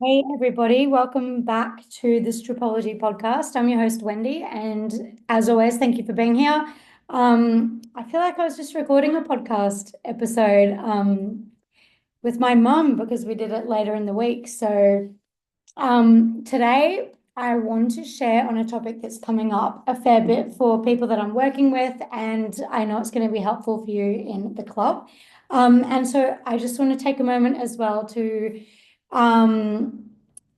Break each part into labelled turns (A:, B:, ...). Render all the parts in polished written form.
A: Hey everybody, welcome back to the Stripology podcast. I'm your host Wendy, and as always, thank you for being here. I feel like I was just recording a podcast episode with my mum because we did it later in the week. Today I want to share on a topic that's coming up a fair bit for people that I'm working with, and I know it's going to be helpful for you in the club. And so I just want to take a moment as well to um,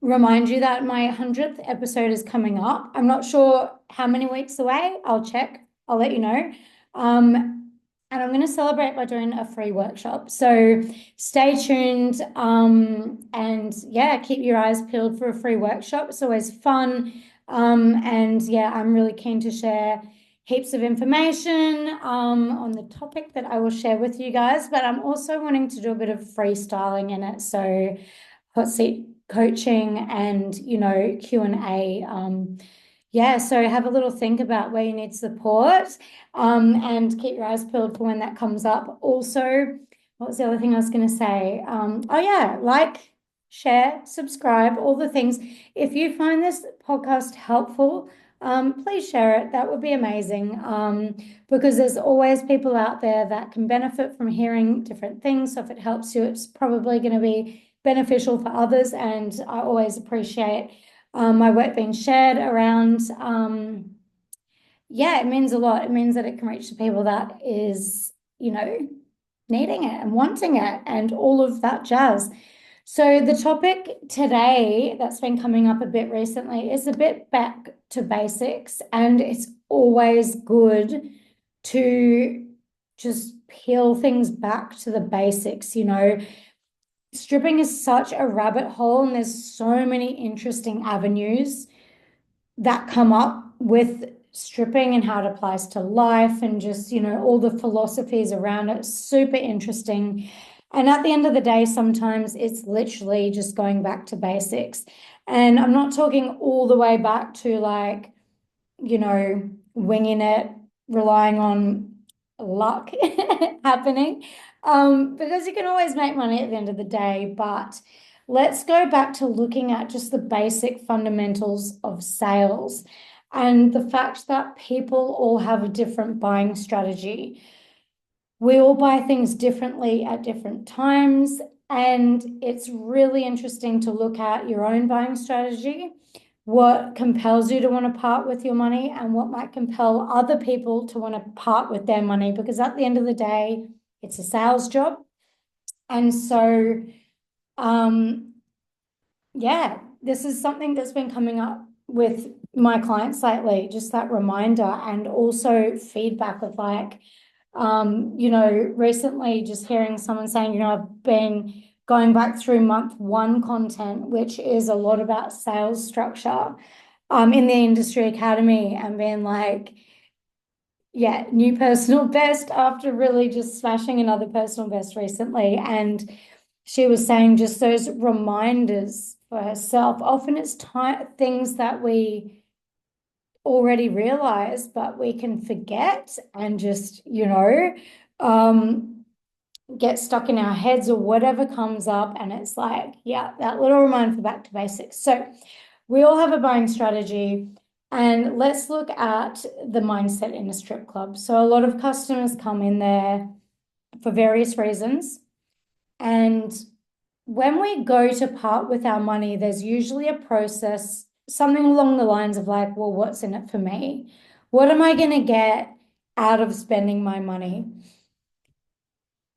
A: remind you that my 100th episode is coming up. I'm not sure how many weeks away. I'll check. I'll let you know. And I'm going to celebrate by doing a free workshop. So stay tuned. And yeah, keep your eyes peeled for a free workshop. It's always fun. And yeah, I'm really keen to share heaps of information on the topic that I will share with you guys, but I'm also wanting to do a bit of freestyling in it. So hot seat coaching and, Q&A. Yeah, so have a little think about where you need support and keep your eyes peeled for when that comes up. Also, what was the other thing I was going to say? Oh, yeah, like, share, subscribe, all the things. If you find this podcast helpful, please share it. That would be amazing because there's always people out there that can benefit from hearing different things. So if it helps you, it's probably going to be beneficial for others. And I always appreciate my work being shared around. Yeah, it means a lot. It means that it can reach the people that is, needing it and wanting it and all of that jazz. So the topic today that's been coming up a bit recently is a bit back to basics, and it's always good to just peel things back to the basics. Stripping is such a rabbit hole, and there's so many interesting avenues that come up with stripping and how it applies to life and just, all the philosophies around it. Super interesting. And at the end of the day, sometimes it's literally just going back to basics. And I'm not talking all the way back to like, winging it, relying on luck happening, because you can always make money at the end of the day. But let's go back to looking at just the basic fundamentals of sales and the fact that people all have a different buying strategy. We all buy things differently at different times, and it's really interesting to look at your own buying strategy, what compels you to want to part with your money, and what might compel other people to want to part with their money, because at the end of the day, it's a sales job. And so, yeah, this is something that's been coming up with my clients lately, just that reminder, and also feedback of like, recently just hearing someone saying, I've been going back through month one content, which is a lot about sales structure, in the industry academy, and being like, yeah, new personal best after really just smashing another personal best recently. And she was saying just those reminders for herself. Often it's things that we already realize, but we can forget and just, get stuck in our heads or whatever comes up. And it's like, yeah, that little reminder for back to basics. So we all have a buying strategy. And let's look at the mindset in a strip club. So a lot of customers come in there for various reasons. And when we go to part with our money, there's usually a process, something along the lines of like, well, what's in it for me? What am I going to get out of spending my money?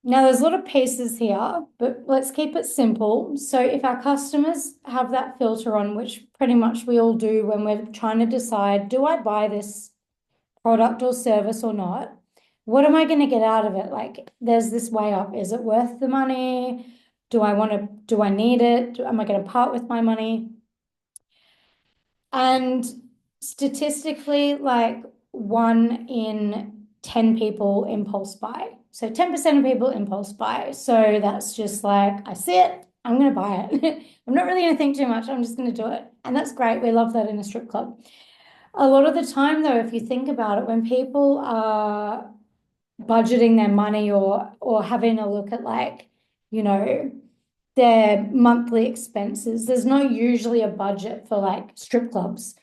A: Now, there's a lot of pieces here, but let's keep it simple. So if our customers have that filter on, which pretty much we all do when we're trying to decide, do I buy this product or service or not? What am I going to get out of it? Like, there's this way up. Is it worth the money? Do I need it? Am I going to part with my money? And statistically, like 1 in 10 people impulse buy. So 10% of people impulse buy. So that's just like, I see it, I'm going to buy it. I'm not really going to think too much. I'm just going to do it. And that's great. We love that in a strip club. A lot of the time, though, if you think about it, when people are budgeting their money or having a look at like, you know, their monthly expenses. There's not usually a budget for like strip clubs.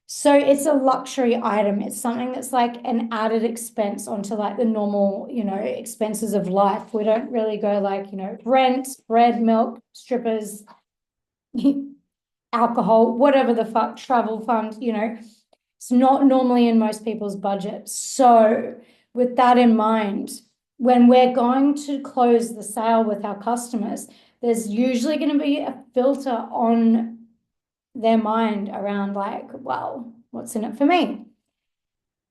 A: So it's a luxury item. It's something that's like an added expense onto like the normal, expenses of life. We don't really go like, rent, bread, milk, strippers, alcohol, whatever the fuck, travel fund. It's not normally in most people's budget. So with that in mind, when we're going to close the sale with our customers, there's usually going to be a filter on their mind around like, well, what's in it for me?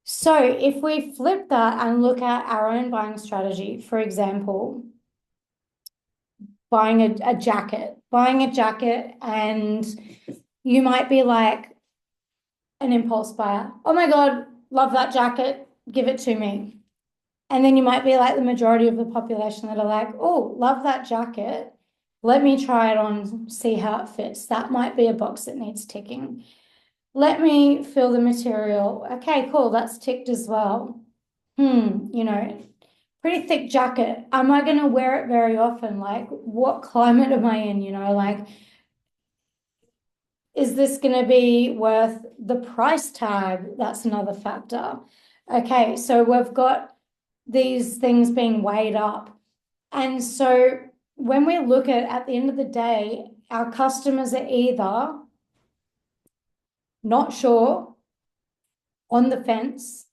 A: So if we flip that and look at our own buying strategy, for example, buying a jacket, and you might be like an impulse buyer. Oh my God, love that jacket, give it to me. And then you might be like the majority of the population that are like, oh, love that jacket. Let me try it on, see how it fits. That might be a box that needs ticking. Let me feel the material. Okay, cool, that's ticked as well. Pretty thick jacket. Am I going to wear it very often? Like, what climate am I in? Like, is this going to be worth the price tag? That's another factor. Okay, so we've got these things being weighed up. And so when we look at the end of the day, our customers are either not sure, on the fence,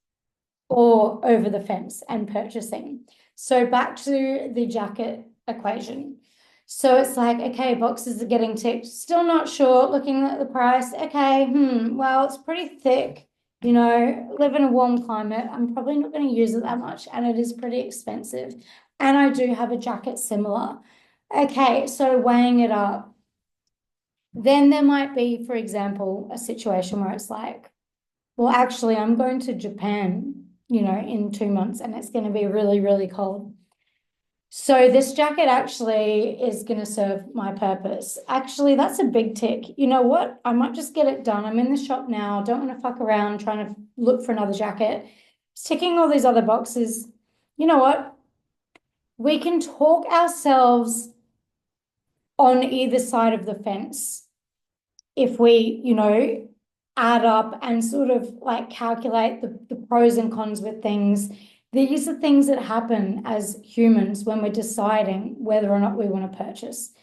A: or over the fence and purchasing. So back to the jacket equation. So it's like, okay, boxes are getting ticked, still not sure, looking at the price. Okay, well, it's pretty thick. Live in a warm climate. I'm probably not going to use it that much, and it is pretty expensive. And I do have a jacket similar. Okay, so weighing it up. Then there might be, for example, a situation where it's like, well, actually, I'm going to Japan, in 2 months, and it's going to be really, really cold. So this jacket actually is going to serve my purpose. Actually, that's a big tick. You know what? I might just get it done. I'm in the shop now. Don't want to fuck around trying to look for another jacket. It's ticking all these other boxes. You know what? We can talk ourselves on either side of the fence if we, add up and sort of like calculate the pros and cons with things. These are things that happen as humans when we're deciding whether or not we want to purchase.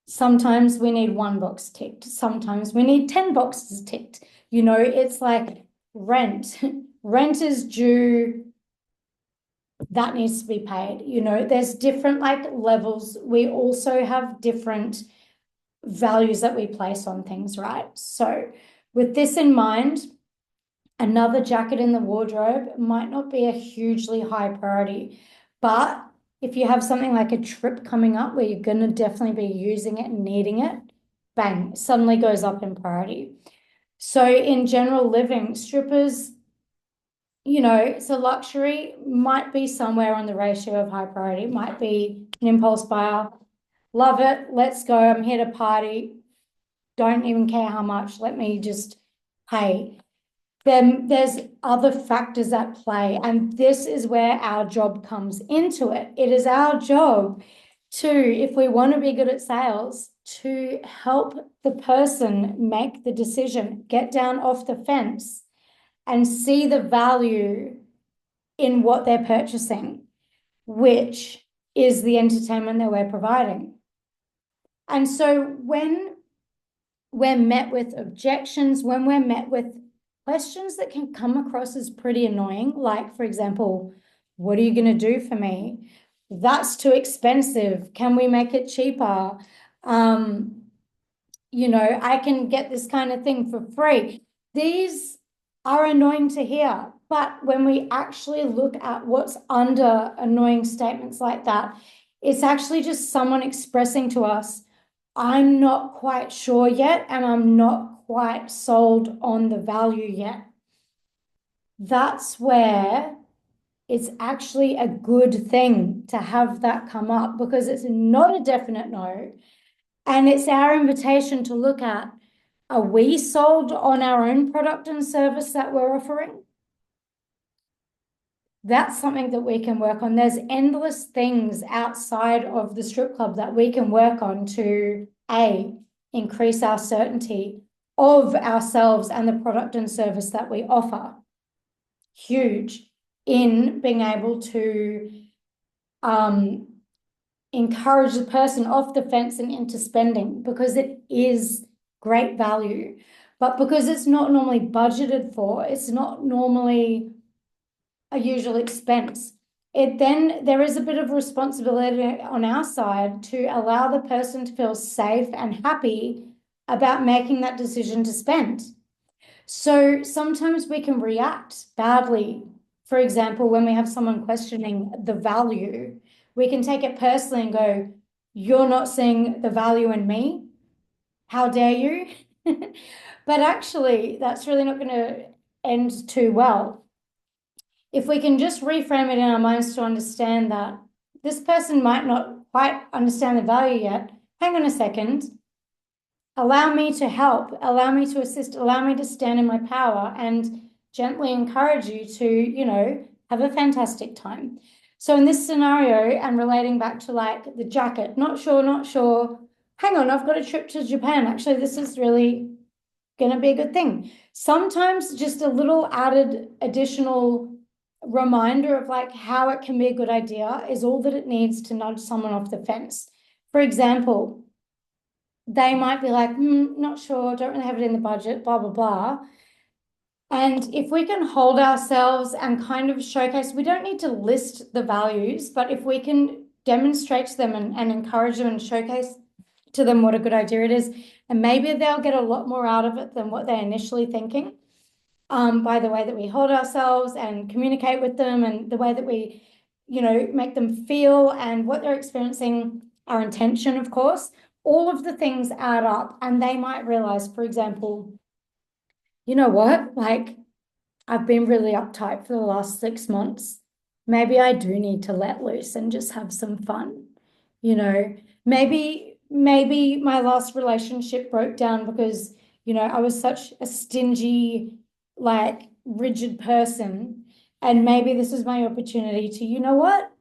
A: Sometimes we need one box ticked. Sometimes we need 10 boxes ticked. It's like rent. Rent is due. That needs to be paid. There's different like levels. We also have different values that we place on things, right? So with this in mind, another jacket in the wardrobe might not be a hugely high priority, but if you have something like a trip coming up where you're going to definitely be using it and needing it, bang, it suddenly goes up in priority. So in general living, strippers, it's a luxury, might be somewhere on the ratio of high priority, might be an impulse buyer. Love it. Let's go. I'm here to party. Don't even care how much. Let me just pay. Then there's other factors at play, and this is where our job comes into it. It is our job to, if we want to be good at sales, to help the person make the decision, get down off the fence and see the value in what they're purchasing, which is the entertainment that we're providing. And so when we're met with objections, when we're met with questions that can come across as pretty annoying, like, for example, what are you going to do for me? That's too expensive. Can we make it cheaper? I can get this kind of thing for free. These are annoying to hear, but when we actually look at what's under annoying statements like that, it's actually just someone expressing to us, I'm not quite sure yet, and I'm not quite sold on the value yet. That's where it's actually a good thing to have that come up, because it's not a definite no. And it's our invitation to look at, are we sold on our own product and service that we're offering? that's something that we can work on. There's endless things outside of the strip club that we can work on to increase our certainty of ourselves and the product and service that we offer. Huge in being able to encourage the person off the fence and into spending, because it is great value. But because it's not normally budgeted for, it's not normally a usual expense. There is a bit of responsibility on our side to allow the person to feel safe and happy about making that decision to spend. So sometimes we can react badly. For example, when we have someone questioning the value, we can take it personally and go, "You're not seeing the value in me. How dare you?" But actually, that's really not going to end too well. If we can just reframe it in our minds to understand that this person might not quite understand the value yet. Hang on a second. Allow me to help, allow me to assist, allow me to stand in my power and gently encourage you to, have a fantastic time. So in this scenario, and relating back to like the jacket, not sure, not sure. Hang on, I've got a trip to Japan. Actually, this is really going to be a good thing. Sometimes just a little added additional reminder of like how it can be a good idea is all that it needs to nudge someone off the fence. For example, they might be like, not sure, don't really have it in the budget, blah, blah, blah. And if we can hold ourselves and kind of showcase, we don't need to list the values, but if we can demonstrate to them and encourage them and showcase to them what a good idea it is, and maybe they'll get a lot more out of it than what they're initially thinking, by the way that we hold ourselves and communicate with them and the way that we, make them feel and what they're experiencing, our intention, of course. All of the things add up, and they might realize, for example, you know what, like I've been really uptight for the last 6 months. Maybe I do need to let loose and just have some fun. You know, maybe my last relationship broke down because, I was such a stingy, like rigid person. And maybe this is my opportunity to, you know what?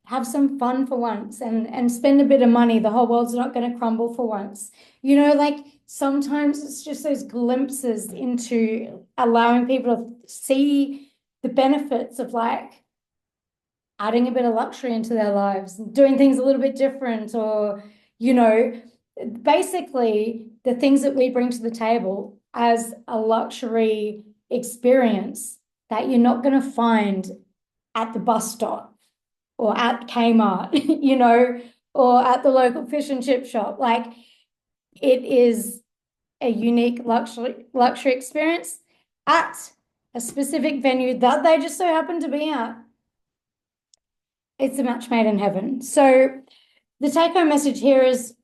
A: Have some fun for once and spend a bit of money. The whole world's not going to crumble for once. Like sometimes it's just those glimpses into allowing people to see the benefits of like adding a bit of luxury into their lives, doing things a little bit different, or, basically the things that we bring to the table as a luxury experience that you're not going to find at the bus stop or at Kmart, or at the local fish and chip shop. Like it is a unique luxury experience at a specific venue that they just so happen to be at. It's a match made in heaven. So the take-home message here is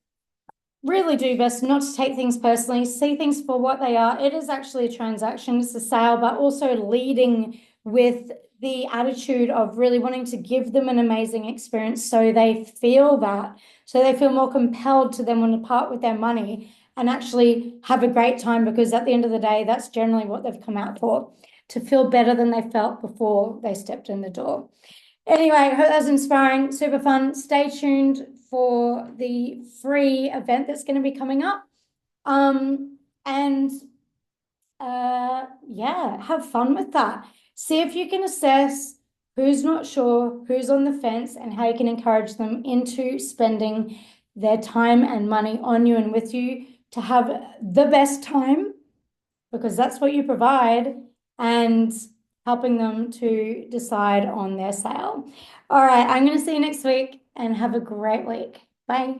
A: really do best not to take things personally, see things for what they are. It is actually a transaction, it's a sale, but also leading with the attitude of really wanting to give them an amazing experience so they feel that, so they feel more compelled to then want to part with their money and actually have a great time, because at the end of the day, that's generally what they've come out for, to feel better than they felt before they stepped in the door. Anyway, I hope that was inspiring, super fun. Stay tuned for the free event that's going to be coming up. And yeah, have fun with that. See if you can assess who's not sure, who's on the fence, and how you can encourage them into spending their time and money on you and with you to have the best time, because that's what you provide, and helping them to decide on their sale. All right, I'm going to see you next week and have a great week. Bye.